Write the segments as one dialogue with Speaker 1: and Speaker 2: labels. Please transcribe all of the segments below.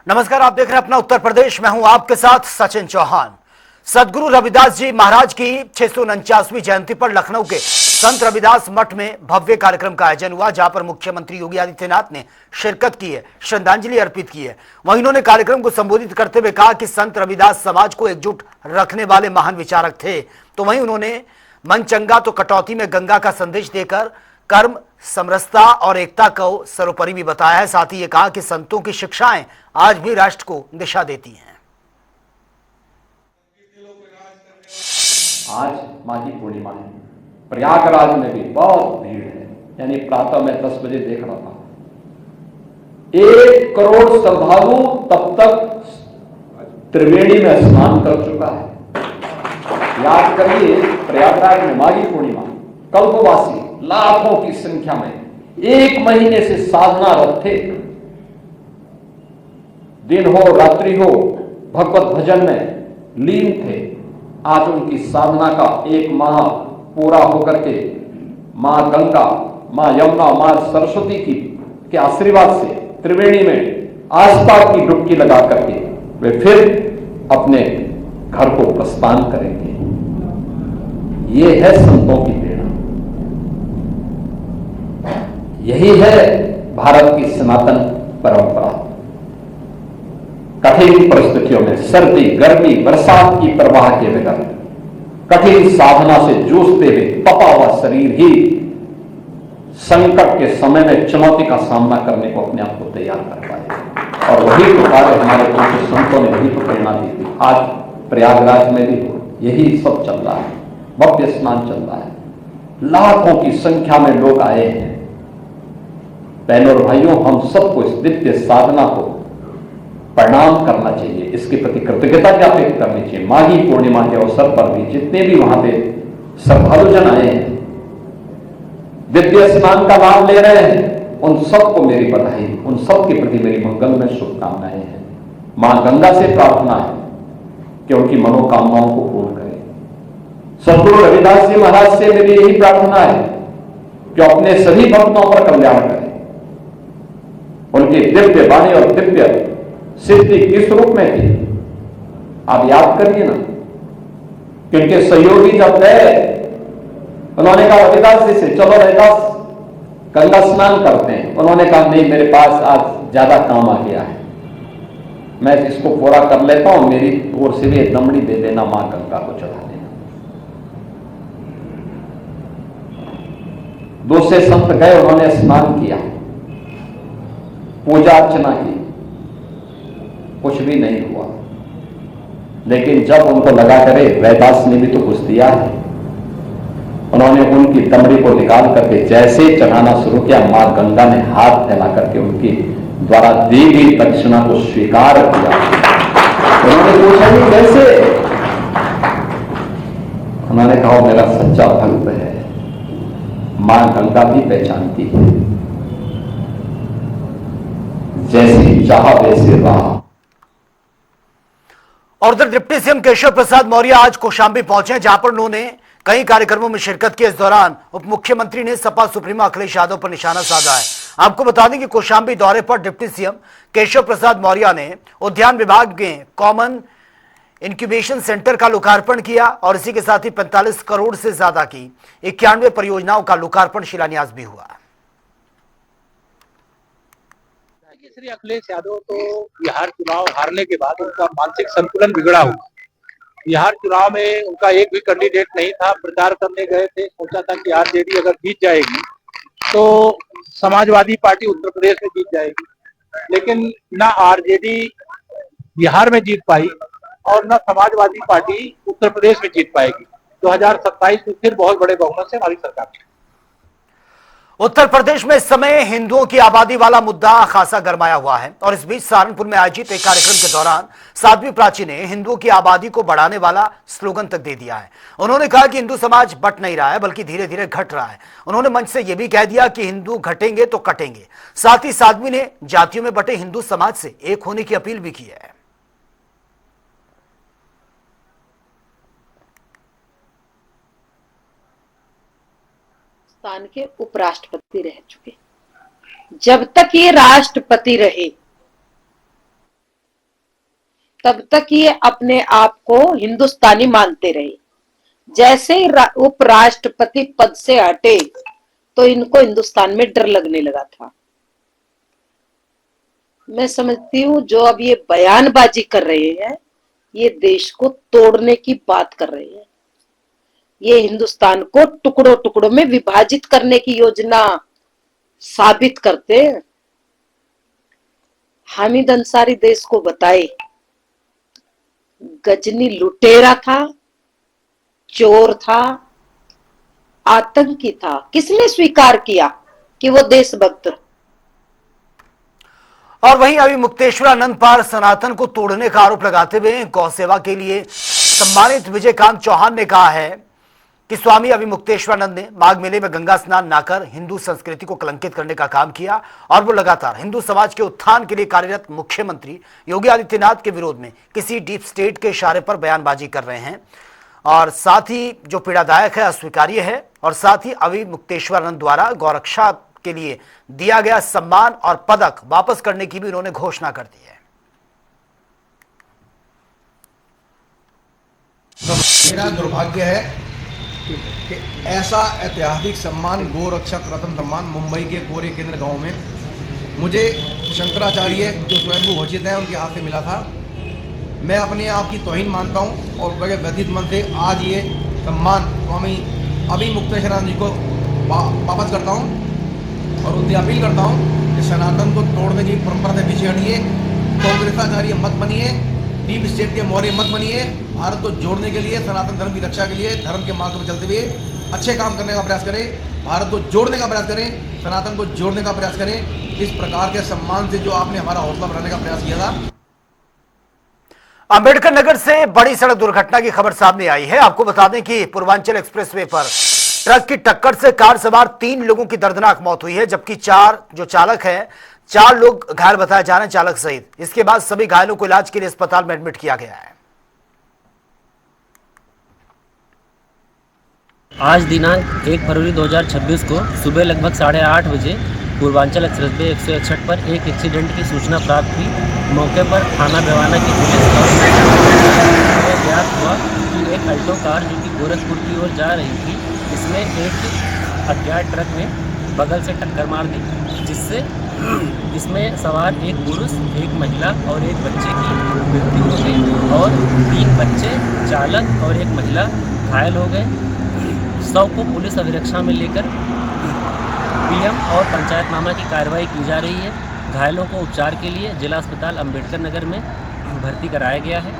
Speaker 1: नमस्कार, आप देख रहे हैं अपना उत्तर प्रदेश। मैं हूं आपके साथ सचिन चौहान। सदगुरु रविदास जी महाराज की 649वीं जयंती पर लखनऊ के संत रविदास मठ में भव्य कार्यक्रम का आयोजन हुआ, जहां पर मुख्यमंत्री योगी आदित्यनाथ ने शिरकत की है, श्रद्धांजलि अर्पित की है। वहीं उन्होंने कार्यक्रम को संबोधित करते हुए कहा कि संत रविदास समाज को एकजुट रखने वाले महान विचारक थे। तो वहीं उन्होंने मन चंगा तो कटौती में गंगा का संदेश देकर कर्म, समरसता और एकता को सर्वोपरि भी बताया है। साथ ही ये कहा कि संतों की शिक्षाएं आज भी राष्ट्र को दिशा देती हैं।
Speaker 2: आज माघी पूर्णिमा है। प्रयागराज में भी बहुत भीड़ है। यानी प्रातः मैं 10 बजे देख रहा था, 1 करोड़ श्रद्धालु तब तक त्रिवेणी में स्नान कर चुका है। याद करिए, प्रयागराज में माघी पूर्णिमा, कल्पवासी लाखों की संख्या में 1 महीने से साधनारत थे। दिन हो रात्रि हो भगवत भजन में लीन थे। आज उनकी साधना का 1 माह पूरा होकर के मां गंगा, मां यमुना, मां सरस्वती के आशीर्वाद से त्रिवेणी में आस्था की डुबकी लगा करके वे फिर अपने घर को प्रस्थान करेंगे। ये है संतों की प्रेरणा, यही है भारत की सनातन परंपरा। कठिन परिस्थितियों में सर्दी, गर्मी, बरसात की परवाह के बगैर कठिन साधना से जूझते हुए तपा हुआ शरीर ही संकट के समय में चुनौती का सामना करने को अपने आप को तैयार कर पाए। और वही तो कार्य हमारे पूज्य संतों ने वही तो प्रेरणा दी थी। आज प्रयागराज में भी यही सब चल रहा है, भव्य स्नान चल रहा है। लाखों की संख्या में लोग आए हैं। बहनों और भाइयों, हम सबको इस दिव्य साधना को प्रणाम करना चाहिए, इसके प्रति कृतज्ञता ज्ञापित करनी चाहिए। माघी पूर्णिमा के अवसर पर भी जितने भी वहां पे श्रद्धालुजन आए हैं, दिव्य स्नान का लाभ ले रहे हैं, उन सबको मेरी बधाई, उन सबके प्रति मेरी मंगलमय शुभकामनाएं हैं। मां गंगा से प्रार्थना है कि उनकी मनोकामनाओं को पूर्ण करें। सदगुरु रविदास जी महाराज से मेरी यही प्रार्थना है कि अपने सभी भक्तों पर कल्याण करें। उनकी दिव्य वाणी और दिव्य सिद्धि किस रूप में थी, आप याद करिए ना। क्योंकि सहयोगी जब गए, उन्होंने कहा रविदास जी से, चलो रविदास गंगा स्नान करते हैं। उन्होंने कहा नहीं, मेरे पास आज ज्यादा काम आ गया है, मैं इसको पूरा कर लेता हूं, मेरी ओर से भी एक दमड़ी दे देना, मां गंगा को चढ़ा देना। दूसरे संत गए, उन्होंने स्नान किया, पूजा अर्चना की, कुछ भी नहीं हुआ। लेकिन जब उनको लगा करे रविदास ने भी तो कुछ दिया है, उन्होंने उनकी दमड़ी को निकाल करके जैसे चढ़ाना शुरू किया, मां गंगा ने हाथ फैला करके उनकी द्वारा दी गई दक्षिणा को स्वीकार किया। उन्होंने पूछा कि कैसे? उन्होंने कहा मेरा सच्चा भक्त है, मां गंगा भी पहचानती है, जैसी चाह वैसे राह।
Speaker 1: और उधर डिप्टी सीएम केशव प्रसाद मौर्य आज कौशांबी पहुंचे, जहां पर उन्होंने कई कार्यक्रमों में शिरकत की। इस दौरान उप मुख्यमंत्री ने सपा सुप्रीमो अखिलेश यादव पर निशाना साधा है। आपको बता दें कि कौशांबी दौरे पर डिप्टी सीएम केशव प्रसाद मौर्य ने उद्यान विभाग में कॉमन इंक्यूबेशन सेंटर का लोकार्पण किया और इसी के साथ ही 45 करोड़ से ज्यादा की 91 परियोजनाओं का लोकार्पण शिलान्यास भी हुआ।
Speaker 3: श्री अखिलेश यादव तो बिहार चुनाव हारने के बाद उनका मानसिक संतुलन बिगड़ा हुआ। बिहार चुनाव में उनका एक भी कैंडिडेट नहीं था, प्रचार करने गए थे, सोचा था कि आरजेडी अगर जीत जाएगी तो समाजवादी पार्टी उत्तर प्रदेश में जीत जाएगी, लेकिन ना आरजेडी बिहार में जीत पाई और ना समाजवादी पार्टी उत्तर प्रदेश में जीत पाएगी। 2027 में फिर बहुत बड़े बहुमत से हमारी सरकार।
Speaker 1: उत्तर प्रदेश में इस समय हिंदुओं की आबादी वाला मुद्दा खासा गरमाया हुआ है और इस बीच सहारनपुर में आयोजित एक कार्यक्रम के दौरान साध्वी प्राची ने हिंदुओं की आबादी को बढ़ाने वाला स्लोगन तक दे दिया है। उन्होंने कहा कि हिंदू समाज बट नहीं रहा है, बल्कि धीरे धीरे घट रहा है। उन्होंने मंच से यह भी कह दिया कि हिंदू घटेंगे तो कटेंगे। साथ ही साध्वी ने जातियों में बटे हिंदू समाज से एक होने की अपील भी की है।
Speaker 4: पाकिस्तान के उपराष्ट्रपति रह चुके। जब तक ये राष्ट्रपति रहे तब तक ये अपने आप को हिंदुस्तानी मानते रहे। जैसे ही उपराष्ट्रपति पद से हटे तो इनको हिंदुस्तान में डर लगने लगा था। मैं समझती हूँ जो अब ये बयानबाजी कर रहे हैं, ये देश को तोड़ने की बात कर रहे हैं। ये हिंदुस्तान को टुकड़ों टुकड़ों में विभाजित करने की योजना साबित करते हैं। हामिद अंसारी देश को बताए गजनी लुटेरा था, चोर था, आतंकी था। किसने स्वीकार किया कि वो देशभक्त?
Speaker 1: और वहीं अभी मुक्तेश्वरानंद पर सनातन को तोड़ने का आरोप लगाते हुए गौ सेवा के लिए सम्मानित विजयकांत चौहान ने कहा है कि स्वामी अभी मुक्तेश्वरानंद ने माघ मेले में गंगा स्नान ना कर हिंदू संस्कृति को कलंकित करने का काम किया और वो लगातार हिंदू समाज के उत्थान के लिए कार्यरत मुख्यमंत्री योगी आदित्यनाथ के विरोध में किसी डीप स्टेट के इशारे पर बयानबाजी कर रहे हैं। और साथ ही जो पीड़ादायक है, अस्वीकार्य है। और साथ ही अभी मुक्तेश्वरानंद द्वारा गौरक्षा के लिए दिया गया सम्मान और पदक वापस करने की भी उन्होंने घोषणा कर दी है।
Speaker 5: मेरा दुर्भाग्य है कि ऐसा ऐतिहासिक सम्मान गोरक्षक रत्न सम्मान मुंबई के कोरे केंद्र गांव में मुझे शंकराचार्य जो स्वयंभू घोषित हैं उनके हाथ से मिला था। मैं अपने आप की तौहीन मानता हूं और बड़े व्यथित मन से आज ये सम्मान स्वामी अभी मुक्तेश्वरानंद जी को वापस करता हूं और उनसे अपील करता हूं कि सनातन को तोड़ने की परंपरा से पीछे हटिए, कांग्रेसाचार्य मत बनिए, डीप स्टेट के मौर्य मत बनिए। भारत को जोड़ने के लिए, सनातन धर्म की रक्षा के लिए, धर्म के मार्ग पर चलते हुए अच्छे काम करने का प्रयास करें, भारत को जोड़ने का प्रयास करें, सनातन को जोड़ने का प्रयास करें। इस प्रकार के सम्मान से जो आपने हमारा हौसला बढ़ाने का प्रयास किया था।
Speaker 1: अंबेडकर नगर से बड़ी सड़क दुर्घटना की खबर सामने आई है। आपको बता दें कि पूर्वांचल एक्सप्रेसवे पर ट्रक की टक्कर से कार सवार 3 लोगों की दर्दनाक मौत हुई है, जबकि 4 लोग घायल बताए जा रहे हैं, चालक सहित। इसके बाद सभी घायलों को इलाज के लिए अस्पताल में एडमिट किया गया है।
Speaker 6: आज दिनांक 1 फरवरी 2026 को सुबह लगभग 8:30 बजे पूर्वांचल एक्सप्रेसवे 161 पर एक एक्सीडेंट की सूचना प्राप्त हुई। मौके पर थाना बेवाना की पुलिस और ज्ञात हुआ कि एक अल्टो कार जो कि गोरखपुर की ओर जा रही थी, इसमें एक अज्ञात ट्रक ने बगल से टक्कर मार दी, जिससे इसमें सवार एक पुरुष, एक महिला और एक बच्चे की मृत्यु हो गई और 3 बच्चे, चालक और एक महिला घायल हो गए। शव को पुलिस अभिरक्षा में लेकर पीएम और पंचायतनामा की कार्रवाई की जा रही है। घायलों को उपचार के लिए जिला अस्पताल अंबेडकर नगर में भर्ती कराया गया है।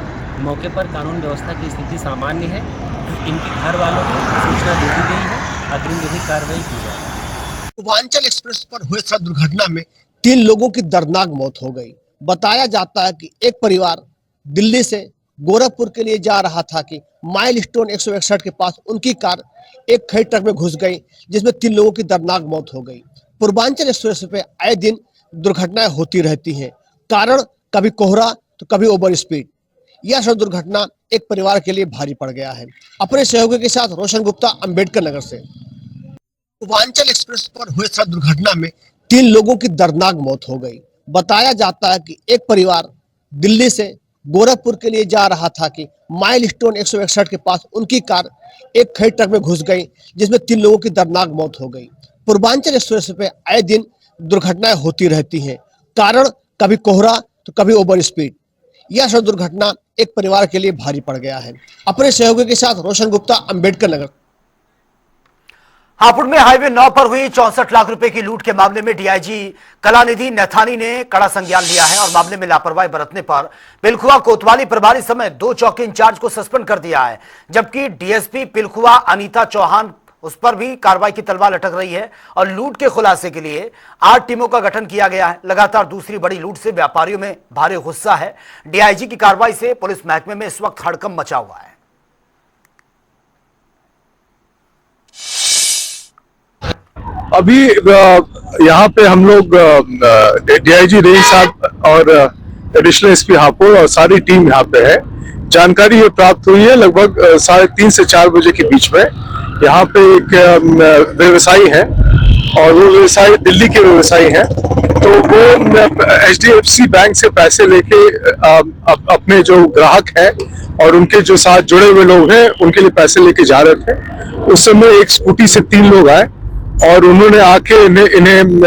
Speaker 6: मौके पर कानून व्यवस्था की स्थिति सामान्य है। इनके घर वालों को सूचना दे दी गई है, अग्रिम विधिक कार्रवाई की जाएगी।
Speaker 7: पूर्वांचल एक्सप्रेस पर हुए सड़क दुर्घटना में 3 लोगों की दर्दनाक मौत हो गई। बताया जाता है कि एक परिवार दिल्ली से गोरखपुर के लिए जा रहा था कि माइलस्टोन 161 के पास उनकी कार एक खड़ी ट्रक में घुस गई, जिसमें 3 लोगों की दर्दनाक मौत हो गई। पूर्वांचल एक्सप्रेस पे आए दिन दुर्घटनाएं होती रहती हैं, कारण कभी कोहरा तो कभी ओवर स्पीड। यह सड़क दुर्घटना एक परिवार के लिए भारी पड़ गया है। अपने सहयोगी के साथ रोशन गुप्ता, अंबेडकर नगर से। पूर्वांचल एक्सप्रेस पर हुए सड़क दुर्घटना में 3 लोगों की दर्दनाक मौत हो गई। बताया जाता है कि एक परिवार दिल्ली से गोरखपुर के लिए जा रहा था कि माइलस्टोन 161 के पास उनकी कार एक खड़ी ट्रक में घुस गई, जिसमें 3 लोगों की दर्दनाक मौत हो गई। पूर्वांचल एक्सप्रेस पे आए दिन दुर्घटनाएं होती रहती हैं, कारण कभी कोहरा तो कभी ओवर स्पीड। यह सड़क दुर्घटना एक परिवार के लिए भारी पड़ गया है। अपने सहयोगी के साथ रोशन गुप्ता, अंबेडकर नगर।
Speaker 1: हापुड़ में हाईवे 9 पर हुई 64 लाख रुपए की लूट के मामले में डीआईजी कलानिधि नैथानी ने कड़ा संज्ञान लिया है और मामले में लापरवाही बरतने पर पिलखुआ कोतवाली प्रभारी समेत 2 चौकी इंचार्ज को सस्पेंड कर दिया है, जबकि डीएसपी पिलखुआ अनीता चौहान उस पर भी कार्रवाई की तलवार लटक रही है और लूट के खुलासे के लिए 8 टीमों का गठन किया गया है। लगातार दूसरी बड़ी लूट से व्यापारियों में भारी गुस्सा है। डीआईजी की कार्रवाई से पुलिस महकमे में इस वक्त हड़कंप मचा हुआ है।
Speaker 8: अभी यहाँ पे हम लोग डीआईजी रेंज साहब और एडिशनल एसपी हापुड़ और सारी टीम यहाँ पे है। जानकारी ये प्राप्त हुई है लगभग 3:30 से 4 बजे के बीच में। यहाँ पे एक व्यवसायी है और वो व्यवसायी दिल्ली के व्यवसायी हैं तो वो HDFC बैंक से पैसे लेके अपने जो ग्राहक हैं और उनके जो साथ जुड़े हुए लोग हैं उनके लिए पैसे लेके जा रहे थे। उस समय एक स्कूटी से 3 लोग आए और उन्होंने आके इन्हें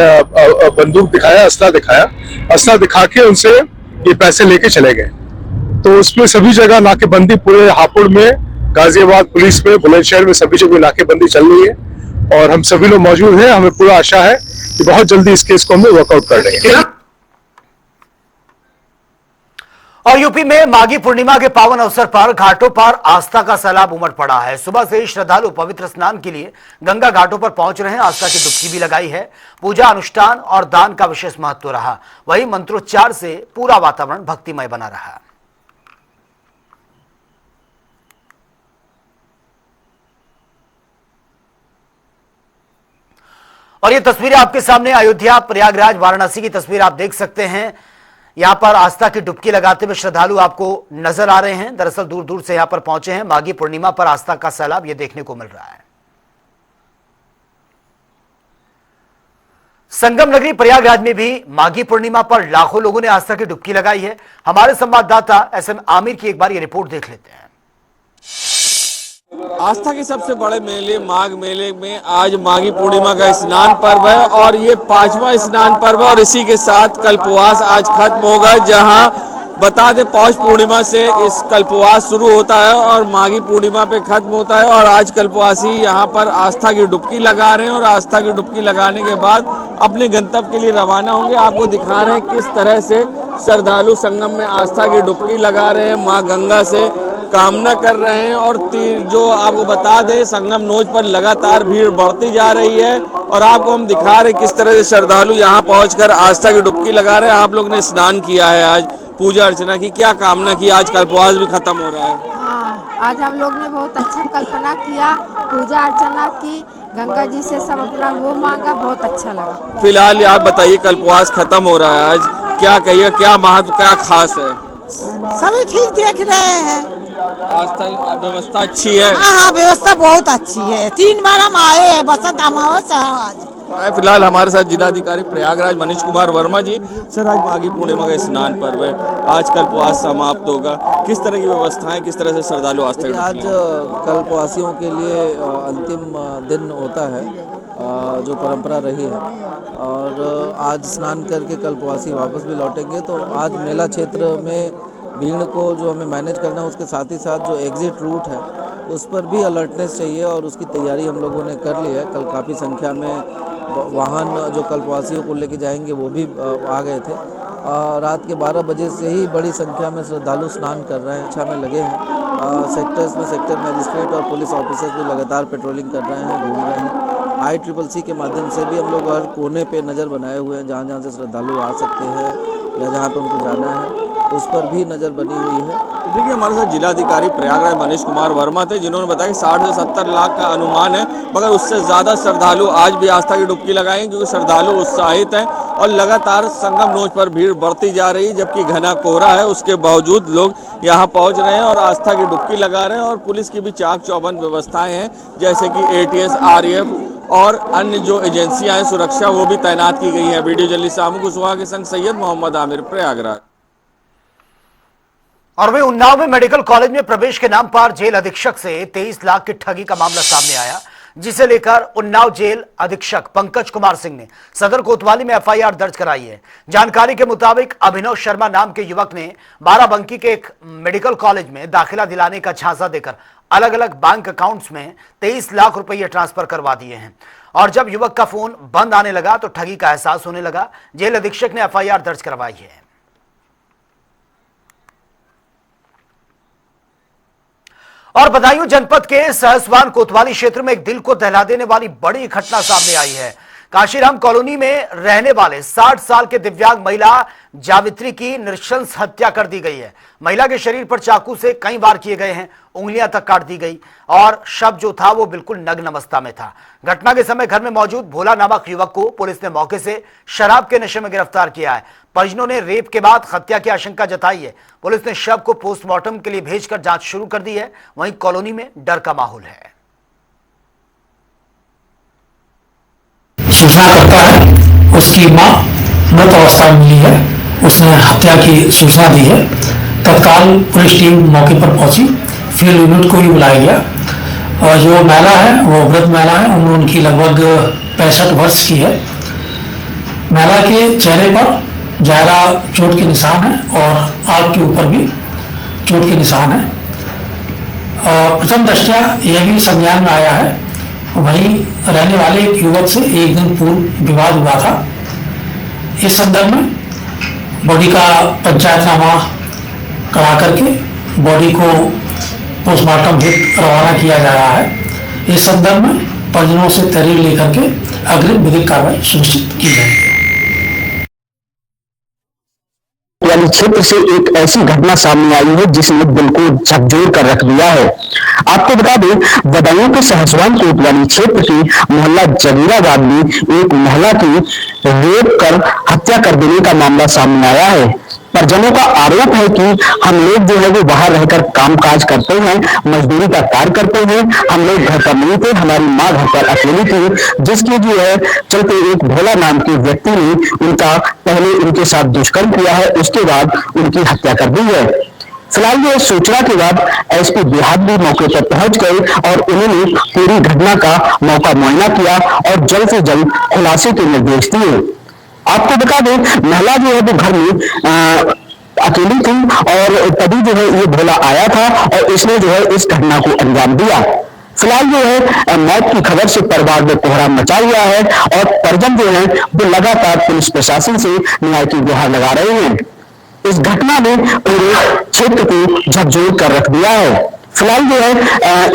Speaker 8: बंदूक दिखाया, असला दिखा के उनसे ये पैसे लेके चले गए। तो उसमें सभी जगह नाकेबंदी, पूरे हापुड़ में, गाजियाबाद पुलिस में, बुलंदशहर में सभी जगह नाकेबंदी चल रही है और हम सभी लोग मौजूद हैं। हमें पूरा आशा है कि बहुत जल्दी इस केस को हम वर्कआउट कर लेंगे।
Speaker 1: और यूपी में माघी पूर्णिमा के पावन अवसर पर घाटों पर आस्था का सैलाब उमड़ पड़ा है। सुबह से ही श्रद्धालु पवित्र स्नान के लिए गंगा घाटों पर पहुंच रहे हैं। आस्था की डुबकी भी लगाई है। पूजा, अनुष्ठान और दान का विशेष महत्व रहा। वहीं मंत्रोच्चार से पूरा वातावरण भक्तिमय बना रहा। और ये तस्वीरें आपके सामने अयोध्या, प्रयागराज, वाराणसी की तस्वीर आप देख सकते हैं। यहां पर आस्था की डुबकी लगाते हुए श्रद्धालु आपको नजर आ रहे हैं। दरअसल दूर दूर से यहां पर पहुंचे हैं। माघी पूर्णिमा पर आस्था का सैलाब ये देखने को मिल रहा है। संगम नगरी प्रयागराज में भी माघी पूर्णिमा पर लाखों लोगों ने आस्था की डुबकी लगाई है। हमारे संवाददाता SM आमिर की एक बार ये रिपोर्ट देख लेते हैं।
Speaker 9: आस्था के सबसे बड़े मेले माघ मेले में आज माघी पूर्णिमा का स्नान पर्व है और ये 5वां स्नान पर्व है और इसी के साथ कल्पवास आज खत्म होगा। जहां बता दें पौष पूर्णिमा से इस कल्पवास शुरू होता है और माघी पूर्णिमा पे खत्म होता है और आज कल्पवासी यहाँ पर आस्था की डुबकी लगा रहे हैं और आस्था की डुबकी लगाने के बाद अपने गंतव्य के लिए रवाना होंगे। आपको दिखा रहे हैं किस तरह से श्रद्धालु संगम में आस्था की डुबकी लगा रहे हैं, माँ गंगा से कामना कर रहे हैं। और जो आपको बता दें संगम नोज पर लगातार भीड़ बढ़ती जा रही है और आपको हम दिखा रहे हैं किस तरह से श्रद्धालु यहाँ पहुंचकर आस्था की डुबकी लगा रहे हैं। आप लोग ने स्नान किया है, आज पूजा अर्चना की, क्या कामना की? आज कल्पवास भी खत्म हो रहा है।
Speaker 10: हाँ, आज हम लोग ने बहुत अच्छा कल्पना किया, पूजा अर्चना की, गंगा जी से सब अपना वो मांगा, बहुत अच्छा लगा।
Speaker 9: फिलहाल आप बताइए कल्पवास खत्म हो रहा है, आज क्या कहिए, क्या महत्व, क्या खास है?
Speaker 10: सभी ठीक देख रहे हैं।
Speaker 9: आस्था व्यवस्था अच्छी है?
Speaker 10: हाँ, व्यवस्था बहुत अच्छी है। 3 बार हम आए हैं, बसंत अमावस्या आज।
Speaker 9: फिलहाल हमारे साथ जिलाधिकारी प्रयागराज मनीष कुमार वर्मा जी। सर, आज माघी पूर्णिमा का स्नान पर्व है, आज कल्पवास समाप्त होगा, किस तरह की व्यवस्थाएं, किस तरह से श्रद्धालु आस्था?
Speaker 11: आज कल्पवासियों के लिए अंतिम दिन होता है जो परंपरा रही है और आज स्नान करके कल्पवासी वापस भी लौटेंगे। तो आज मेला क्षेत्र में भीड़ को जो हमें मैनेज करना है, उसके साथ ही साथ जो एग्जिट रूट है उस पर भी अलर्टनेस चाहिए और उसकी तैयारी हम लोगों ने कर ली है। कल काफ़ी संख्या में वाहन जो कल्पवासियों को लेके जाएंगे वो भी आ गए थे। रात के 12 बजे से ही बड़ी संख्या में श्रद्धालु स्नान कर रहे हैं, इच्छा में लगे हैं। सेक्टर्स में सेक्टर मजिस्ट्रेट और पुलिस ऑफिसर्स भी लगातार पेट्रोलिंग कर रहे हैं, घूम रहे हैं। ICCC के माध्यम से भी हम लोग हर कोने पे नज़र बनाए हुए हैं, जहाँ जहाँ से श्रद्धालु आ सकते हैं या जहाँ पे उनको जाना है उस पर भी नज़र बनी हुई है।
Speaker 9: देखिए, हमारे साथ जिलाधिकारी प्रयागराज मनीष कुमार वर्मा थे, जिन्होंने बताया कि 60 से 70 लाख का अनुमान है, मगर उससे ज़्यादा श्रद्धालु आज भी आस्था की डुबकी लगाएंगे क्योंकि श्रद्धालु उत्साहित हैं और लगातार संगम नोज पर भीड़ बढ़ती जा रही है। जबकि घना कोहरा है उसके बावजूद लोग यहाँ पहुँच रहे हैं और आस्था की डुबकी लगा रहे हैं और पुलिस की भी चाक चौबंद व्यवस्थाएँ हैं, जैसे कि ATS, RAF और अन्य जो एजेंसियां हैं सुरक्षा वो भी तैनात की गई हैं। वीडियो जर्नलिस्ट सामू कुशवाहा के संग सैयद मोहम्मद आमिर, प्रयागराज।
Speaker 1: और वहीं उन्नाव में मेडिकल कॉलेज में प्रवेश के नाम पर जेल अधीक्षक से 23 लाख की ठगी का मामला सामने आया, जिसे लेकर उन्नाव जेल अधीक्षक पंकज कुमार सिंह ने सदर कोतवाली में FIR दर्ज कराई है। जानकारी के मुताबिक अभिनव शर्मा नाम के युवक ने बाराबंकी के एक मेडिकल कॉलेज में दाखिला दिलाने का झांसा देकर अलग अलग बैंक अकाउंट्स में 23 लाख रुपए ट्रांसफर करवा दिए हैं और जब युवक का फोन बंद आने लगा तो ठगी का एहसास होने लगा। जेल अधीक्षक ने FIR दर्ज करवाई है। और बदायूं जनपद के सहसवान कोतवाली क्षेत्र में एक दिल को दहला देने वाली बड़ी घटना सामने आई है। काशीराम कॉलोनी में रहने वाले 60 साल के दिव्यांग महिला जावित्री की नृशंस हत्या कर दी गई है। महिला के शरीर पर चाकू से कई वार किए गए हैं, उंगलियां तक काट दी गई और शव जो था वो बिल्कुल नग्न अवस्था में था। घटना के समय घर में मौजूद भोला नामक युवक को पुलिस ने मौके से शराब के नशे में गिरफ्तार किया है। परिजनों ने रेप के बाद हत्या की आशंका जताई है। पुलिस ने शव को पोस्टमार्टम के लिए भेजकर जांच शुरू कर दी है। वहीं कॉलोनी में डर का माहौल है।
Speaker 12: सूचना करता है उसकी मां मृत अवस्था में मिली है, उसने हत्या की सूचना दी है। तत्काल पुलिस टीम मौके पर पहुंची, फील्ड यूनिट को भी बुलाया गया और जो महिला है वो वृद्ध महिला है, उम्र उनकी लगभग 65 वर्ष की है। महिला के चेहरे पर गहरा चोट के निशान है और आंख के ऊपर भी चोट के निशान है। प्रथम दृष्टया यह भी संज्ञान में आया है वहीं रहने वाले एक युवक से एक दिन पूर्व विवाद हुआ था। इस संदर्भ में बॉडी का पंचायतनामा करा करके बॉडी को पोस्टमार्टम हेतु रवाना किया जा रहा है। इस संदर्भ में परिजनों से तहरीर लेकर के अग्रिम विधिक कार्रवाई सुनिश्चित की जाएगी।
Speaker 13: यानी क्षेत्र से एक ऐसी घटना सामने आई है जिसने दिल को झकझोर कर रख दिया है। आपको बता दें, बदायूं के सहसवान कोतवाली क्षेत्र के मोहल्ला जगीराबाद में एक महिला की रेप कर हत्या कर देने का मामला सामने आया है। परिजनों का आरोप है कि हम लोग जो है वो बाहर रहकर कामकाज करते हैं, मजदूरी का कार्य करते हैं, हम लोग घर पर नहीं थे, हमारी माँ घर पर अकेली थी, जिसके जो है चलते एक भोला नाम के व्यक्ति ने उनका पहले उनके साथ दुष्कर्म किया है, उसके बाद उनकी हत्या कर दी है। फिलहाल ये सूचना के बाद एसपी देहात भी मौके पर पहुंच गए और उन्होंने पूरी घटना का मौका मुआयना किया और जल्द से जल्द खुलासे के निर्देश दिए। आपको बता दें, महिला जो है वो घर में अकेली थी और तभी जो है ये भोला आया था और इसने जो है इस घटना को अंजाम दिया। फिलहाल जो है मौत की खबर से परिवार में कोहराम मचा हुआ है और परिजन जो है वो लगातार पुलिस प्रशासन से न्याय की गुहार लगा रहे हैं। इस घटना ने पूरे क्षेत्र को झकझोर कर रख दिया है। फिलहाल जो है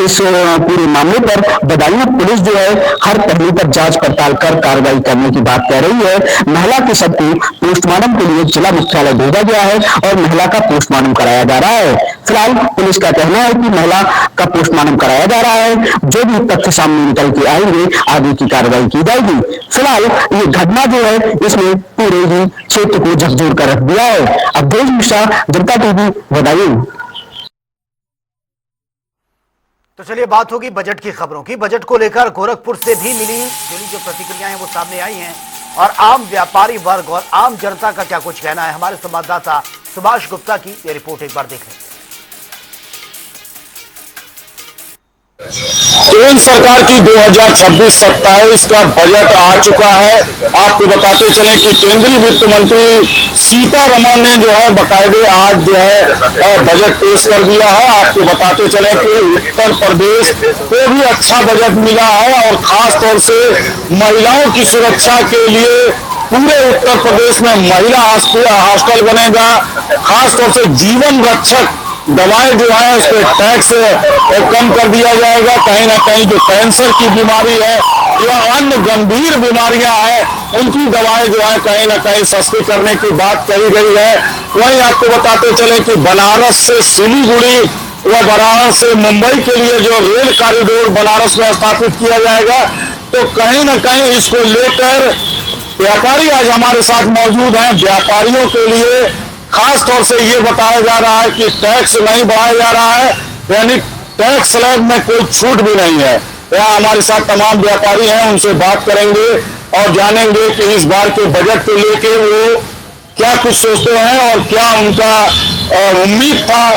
Speaker 13: इस पूरे मामले पर बदायूं पुलिस जो है हर पहलू पर जांच पड़ताल कर कार्रवाई करने की बात कह रही है। महिला के शव को पोस्टमार्टम के लिए जिला मुख्यालय भेजा गया है और महिला का पोस्टमार्टम कराया जा रहा है। फिलहाल पुलिस का कहना है कि महिला का पोस्टमार्टम कराया जा रहा है, जो भी तथ्य सामने निकल के आएंगे आगे की कार्रवाई की जाएगी। फिलहाल ये घटना जो है इसने पूरे ही क्षेत्र को झकझोर कर रख दिया है। अवधेश मिश्रा, जनता टीवी, बदायूं।
Speaker 1: तो चलिए बात होगी बजट की खबरों की। बजट को लेकर गोरखपुर से भी मिली जुली जो प्रतिक्रियाएं वो सामने आई हैं और आम व्यापारी वर्ग और आम जनता का क्या कुछ कहना है, हमारे संवाददाता सुभाष गुप्ता की ये रिपोर्ट एक बार देख लें।
Speaker 14: केंद्र सरकार की 2026-27 का बजट आ चुका है। आपको बताते चले कि केंद्रीय वित्त मंत्री सीतारमण ने जो है बाकायदे आज जो है बजट पेश कर दिया है। आपको बताते चले कि उत्तर प्रदेश को भी अच्छा बजट मिला है और खास तौर से महिलाओं की सुरक्षा के लिए पूरे उत्तर प्रदेश में महिला हॉस्टल बनेगा। खास तौर से जीवन रक्षक दवाएं जो है उस पर टैक्स कम कर दिया जाएगा। कहीं ना कहीं जो कैंसर की बीमारी है या अन्य गंभीर बीमारियां हैं उनकी दवाएं जो है कहीं ना कहीं सस्ती करने की बात कही गई है। वहीं आपको बताते चले कि बनारस से सिलीगुड़ी व बनारस से मुंबई के लिए जो रेल कॉरिडोर बनारस में स्थापित किया जाएगा, तो कहीं ना कहीं इसको लेकर व्यापारी आज हमारे साथ मौजूद हैं। व्यापारियों के लिए खास तौर से ये बताया जा रहा है कि टैक्स नहीं बढ़ाया जा रहा है, यानी टैक्स स्लैब में कोई छूट भी नहीं है। यहाँ हमारे साथ तमाम व्यापारी हैं, उनसे बात करेंगे और जानेंगे कि इस बार के बजट को लेके वो क्या कुछ सोचते हैं और क्या उनका उम्मीद था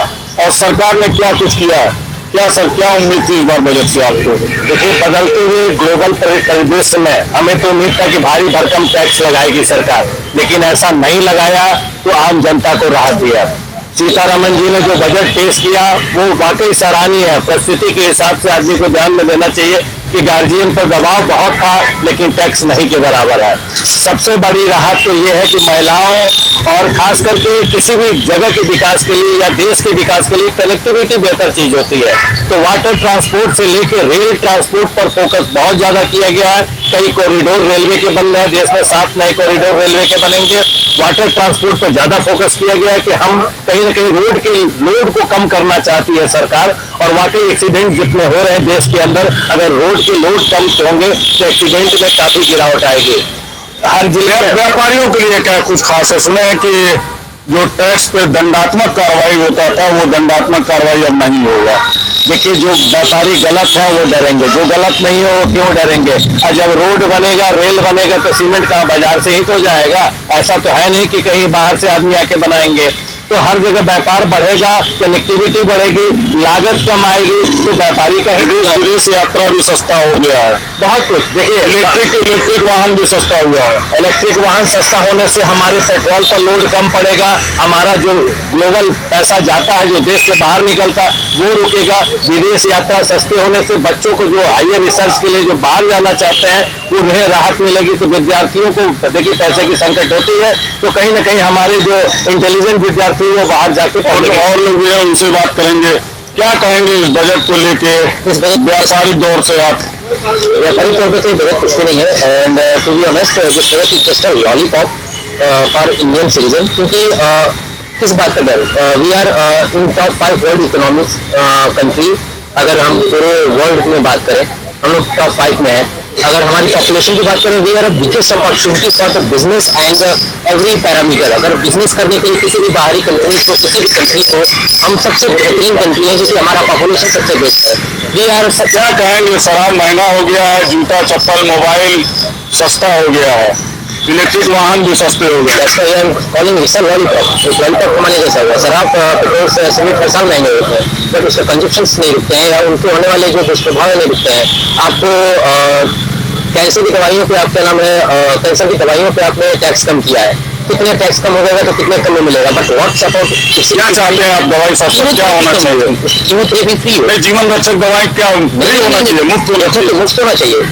Speaker 14: और सरकार ने क्या कुछ किया है। क्या सर, क्या उम्मीद थी इस बार बजट से आपको?
Speaker 15: देखिए, बदलते हुए ग्लोबल परिदृश्य में हमें तो उम्मीद था कि भारी भरकम टैक्स लगाएगी सरकार, लेकिन ऐसा नहीं लगाया तो आम जनता को राहत दिया। सीतारमण जी ने जो बजट पेश किया वो वाकई सराहनीय है। परिस्थिति के हिसाब से आदमी को ध्यान में देना चाहिए कि गार्जियन पर दबाव बहुत था लेकिन टैक्स नहीं के बराबर है। सबसे बड़ी राहत तो ये है कि महिलाओं और खास करके किसी भी जगह के विकास के लिए या देश के विकास के लिए कनेक्टिविटी बेहतर चीज होती है। तो वाटर ट्रांसपोर्ट से लेकर रेल ट्रांसपोर्ट पर फोकस बहुत ज्यादा किया गया है। कई कॉरिडोर रेलवे के बन रहे हैं, देश में 7 नए कॉरिडोर रेलवे के बनेंगे। वाटर ट्रांसपोर्ट पर ज्यादा फोकस किया गया है कि हम कहीं ना कहीं रोड के लोड को कम करना चाहती है सरकार। और वाकई एक्सीडेंट जितने हो रहे हैं देश के अंदर, अगर रोड के लोड कम होंगे तो एक्सीडेंट में काफी गिरावट आएगी। हर जिले
Speaker 14: व्यापारियों के लिए क्या कुछ खास है? सुना है कि जो टैक्स पे दंडात्मक कार्रवाई होता था वो दंडात्मक कार्रवाई अब नहीं होगा। देखिए, जो व्यापारी गलत है वो डरेंगे, जो गलत नहीं है वो क्यों डरेंगे। और जब रोड बनेगा, रेल बनेगा तो सीमेंट का बाजार से ही तो जाएगा। ऐसा तो है नहीं कि कहीं बाहर से आदमी आके बनाएंगे। तो हर जगह व्यापार बढ़ेगा, कनेक्टिविटी बढ़ेगी, लागत कम आएगी, तो व्यापारी का विदेश यात्रा भी सस्ता हो गया है। बहुत कुछ देखिए, इलेक्ट्रिक वाहन भी सस्ता हुआ है। इलेक्ट्रिक वाहन सस्ता होने से हमारे पेट्रोल पर लोड कम पड़ेगा, हमारा जो ग्लोबल पैसा जाता है, जो देश से बाहर निकलता वो रुकेगा। विदेश यात्रा सस्ते होने से बच्चों को जो हायर रिसर्च के लिए जो बाहर जाना चाहते हैं उन्हें राहत मिलेगी। तो विद्यार्थियों को देखिए पैसे की संकट होती है, तो कहीं ना कहीं हमारे जो इंटेलिजेंट विद्यार्थी वो बाहर जाके और लोग भी है उनसे बात करेंगे। क्या कहेंगे इस बजट को लेके, इस व्यापारिक दौर से आप? व्यापारिक तौर पर तो बजट कुछ नहीं है, and to be honest this budget is just a lollipop for Indian citizen. क्योंकि किस बात का डर, we are in top 5 world economics country. अगर हम पूरे वर्ल्ड में बात करें, हम लोग टॉप 5 में है। अगर हमारी पॉपुलेशन की बात करें, we are biggest opportunity for the business and every parameter. अगर बिजनेस करने के लिए किसी भी बाहरी कंट्री को, किसी भी कंट्री को, हम सबसे बेहतरीन कंट्री है, क्योंकि हमारा पॉपुलेशन सबसे बेस्ट है। वी आर क्या कहेंगे, शराब महंगा हो गया है, जूता चप्पल मोबाइल सस्ता हो गया है, इलेक्ट्रिक वाहन भी सस्ते हो गए। Calling it's a lollipop. एक लॉलीपॉप कमाने जैसा हुआ। शराब पेट्रोल से सीमेंट हर साल महंगे होते हैं, बट उसके कंजप्शन नहीं रुकते हैं या उनके होने वाले जो दुष्प्रभाव नहीं रुकते हैं। आपको कैंसर की दवाइयों पे, आप क्या नाम है, कैंसर की दवाइयों पे आपने टैक्स कम किया है, कितने टैक्स कम हो जाएगा तो कितने कम में मिलेगा। बट व्हाट सपोर्ट क्या चाहते हैं आप, दवाई सस्ता क्या होना चाहिए? कीमोथेरेपी फ्री हो, जीवन रक्षक दवाई क्या नहीं होना चाहिए, मुफ्त होना चाहिए। मुफ्त होना चाहिए,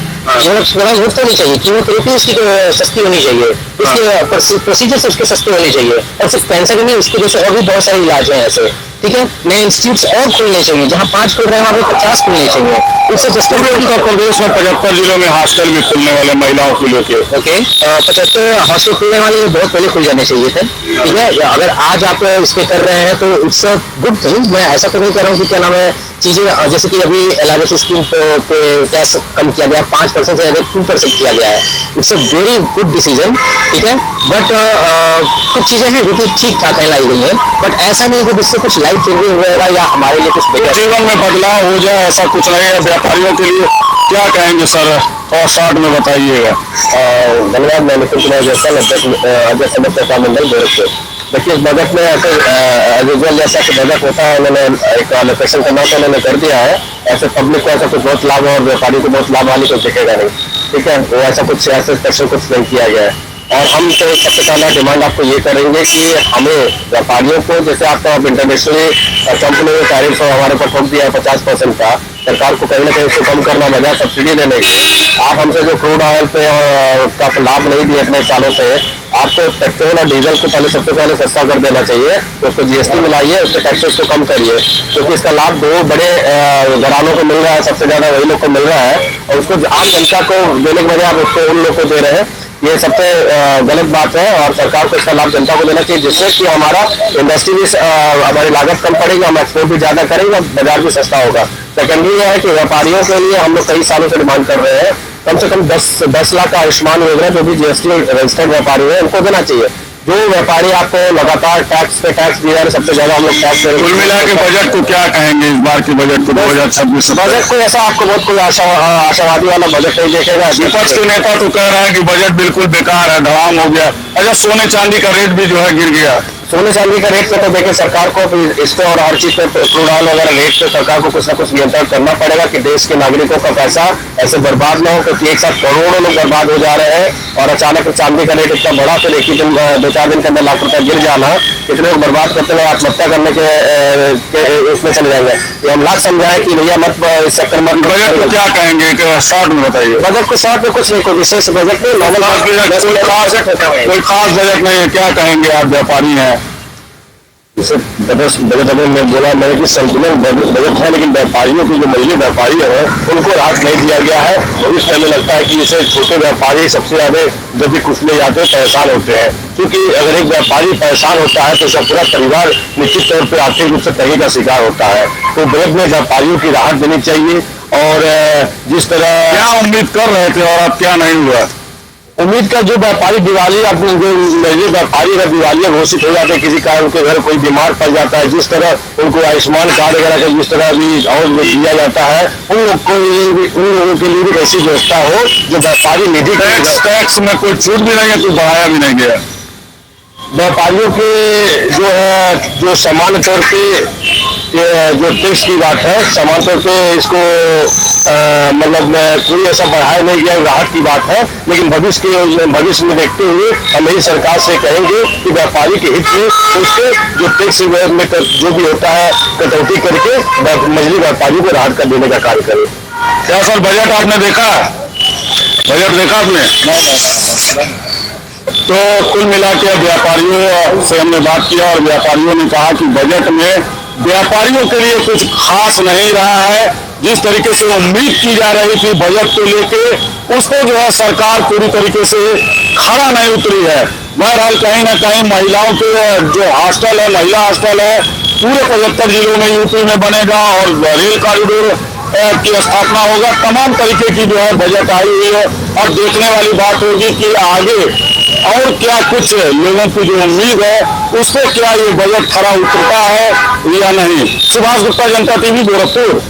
Speaker 14: दवाई मुफ्त होनी चाहिए। कीमोथेरेपी उसकी सस्ती होनी चाहिए, उसके प्रोसीजर्स उसके सस्ते होने चाहिए। और सिर्फ कैंसर ही नहीं, उसके जैसे और भी बहुत सारे इलाज हैं ऐसे, ठीक है। नए इंस्टीट्यूट्स और खुलने चाहिए, जहाँ 5 खुल रहे हैं वहाँ पे 50 खुलने चाहिए। इससे उत्तर प्रदेश में 75 जिलों में हॉस्टल भी खुलने वाले महिलाओं के लिए। ओके, 75 हॉस्टल खुलने वाले बहुत पहले खुल जाने चाहिए थे, ठीक है। अगर आज आप इस पे कर रहे हैं तो इट्स अ गुड थिंग। मैं ऐसा तो नहीं कह रहा हूँ कि क्या नाम है चीजें, जैसे कि अभी LRS स्कीम पे टैक्स कम किया गया, 5% से 2% किया गया है। It's a very good decision, ठीक है। बट कुछ चीजें हैं जो कि ठीक ठाक लाई गई है, बट ऐसा नहीं कि जिससे कुछ लाइफ चेंजिंग होगा या हमारे लिए कुछ जीवन में बदलाव हो जाए, ऐसा कुछ नहीं है। व्यापारियों के लिए क्या कहेंगे सर, और शॉर्ट में बताइएगा। धन्यवाद। मैं नितिन कुमार जैसा अध्यक्ष समिति मंडल गोरखपुर। देखिए, बजट में ऐसे यूजुअल जैसा कि बजट होता है, उन्होंने एक एलोकेशन करना तो उन्होंने कर दिया है। ऐसे पब्लिक को ऐसा कुछ बहुत लाभ और व्यापारी को बहुत लाभ वाली कुछ दिखेगा नहीं, ठीक है। वो ऐसा कुछ ऐसे स्पेशल कुछ नहीं किया गया है। और हम तो सबसे पहला डिमांड आपको ये करेंगे कि हमें व्यापारियों को, जैसे आपको इंटरनेशनली कंपनी में टैरिफ हमारे ऊपर ठोक दिया है 50% का, सरकार को कहीं ना कहीं उसको कम करना बजाय सब्सिडी देने के। आप हमसे जो क्रूड ऑयल पे का लाभ नहीं दिए इतने सालों से, आपको पेट्रोल और डीजल को पहले सबसे पहले सस्ता कर देना चाहिए। तो उसको GST मिलाइए, उसके टैक्सेस को कम करिए, क्योंकि इसका लाभ 2 बड़े घरानों को मिल रहा है, सबसे ज्यादा वही लोग को मिल रहा है। और उसको आम जनता को देने के बजाय आप उसको उन लोग को दे रहे हैं, ये सबसे गलत बात है। और सरकार को इसका लाभ जनता को देना चाहिए, जिससे कि हमारा इंडस्ट्री भी, हमारी लागत कम पड़ेगी, हम एक्सपोर्ट भी ज्यादा करेंगे, बाजार भी सस्ता होगा। सेकेंडरी यह है कि व्यापारियों के लिए हम लोग कई सालों से डिमांड कर रहे हैं, कम से कम 10 लाख का आयुष्मान योजना जो भी GST रजिस्टर्ड व्यापारी है उनको देना चाहिए। जो व्यापारी आपको लगातार टैक्स पे टैक्स दिया है, सबसे ज्यादा हम लोग टैक्स दे रहे हैं। कुल मिला के बजट को क्या कहेंगे, इस बार के बजट को 2026 बजट को ऐसा आपको बहुत कोई आशावादी वाला बजट नहीं देखेगा। विपक्ष के नेता तो कह रहे हैं कि बजट बिल्कुल बेकार है, धड़ाम हो गया। अच्छा, सोने चांदी का रेट भी जो है गिर गया। सोने चांदी का रेट पे तो देखिए, सरकार को इस पे और हर चीज पे, क्रूड ऑयल वगैरह रेट पे सरकार को कुछ ना कुछ नियंत्रण करना पड़ेगा कि देश के नागरिकों का पैसा ऐसे बर्बाद ना हो, क्योंकि एक साथ करोड़ों लोग बर्बाद हो जा रहे हैं। और अचानक चांदी का रेट इतना बड़ा, फिर एक ही दिन 2-4 दिन के अंदर लाख रुपया गिर जाना, कितने लोग बर्बाद करते हैं, आत्महत्या करने के उसमें चले जाएंगे। ये हम लाख समझाएं कि भैया मत इस चक्कर में। बजट को क्या कहेंगे, शॉर्ट में बताइए। बजट को शॉर्ट में कुछ नहीं, कोई विशेष बजट नहीं, नॉर्मल कोई खास बजट नहीं है। क्या कहेंगे आप, व्यापारी हैं? जैसे बजट में बोला मैंने कि संतुलन बजट है, लेकिन व्यापारियों की जो महिला व्यापारी है उनको राहत नहीं दिया गया है। भविष्य में लगता है कि इसे छोटे व्यापारी सबसे ज्यादा जब भी कुचले जाते हैं, परेशान होते हैं। क्योंकि अगर एक व्यापारी परेशान होता है तो उसका पूरा परिवार निश्चित तौर पर आर्थिक रूप से तंगी का शिकार होता है। तो बजट में व्यापारियों की राहत देनी चाहिए। और जिस तरह क्या उम्मीद कर रहे थे और अब क्या नहीं हुआ, उम्मीद का जो व्यापारी दिवाली अपने जो व्यापारी अगर दिवालिया घोषित हो जाते हैं, किसी कारण उनके घर कोई बीमार पड़ जाता है, जिस तरह उनको आयुष्मान कार्ड वगैरह का जिस तरह भी और दिया जाता है, उन लोगों के लिए भी ऐसी व्यवस्था हो जो व्यापारी निधि टैक्स में कोई छूट भी नहीं है, तो बढ़ाया भी नहीं गया। व्यापारियों के जो है जो सामान्य तौर पे जो टैक्स की बात है, सामान्य तौर पे इसको मतलब कोई ऐसा बढ़ाया नहीं गया, राहत की बात है, लेकिन भविष्य में देखते हुए हम यही सरकार से कहेंगे कि व्यापारी के हित में उसके जो टैक्स में जो भी होता है कटौती करके मछली व्यापारियों को राहत कर देने का कार्य करे। क्या सर बजट आपने देखा? बजट देखा आपने? तो कुल मिला के व्यापारियों से हमने बात किया और व्यापारियों ने कहा कि बजट में व्यापारियों के लिए कुछ खास नहीं रहा है। जिस तरीके से उम्मीद की जा रही थी बजट को लेके, उसको जो है सरकार पूरी तरीके से खड़ा नहीं उतरी है। बहरहाल कहीं ना कहीं महिलाओं के जो हॉस्टल है, महिला हॉस्टल है, पूरे 75 जिलों में यूपी में बनेगा और रेल कॉरिडोर की स्थापना होगा। तमाम तरीके की जो है बजट आई हुई है और देखने वाली बात होगी कि आगे और क्या कुछ लोगों की जो उम्मीद है उससे क्या ये बजट खरा उतरता है या नहीं। सुभाष गुप्ता, जनता टीवी, गोरखपुर।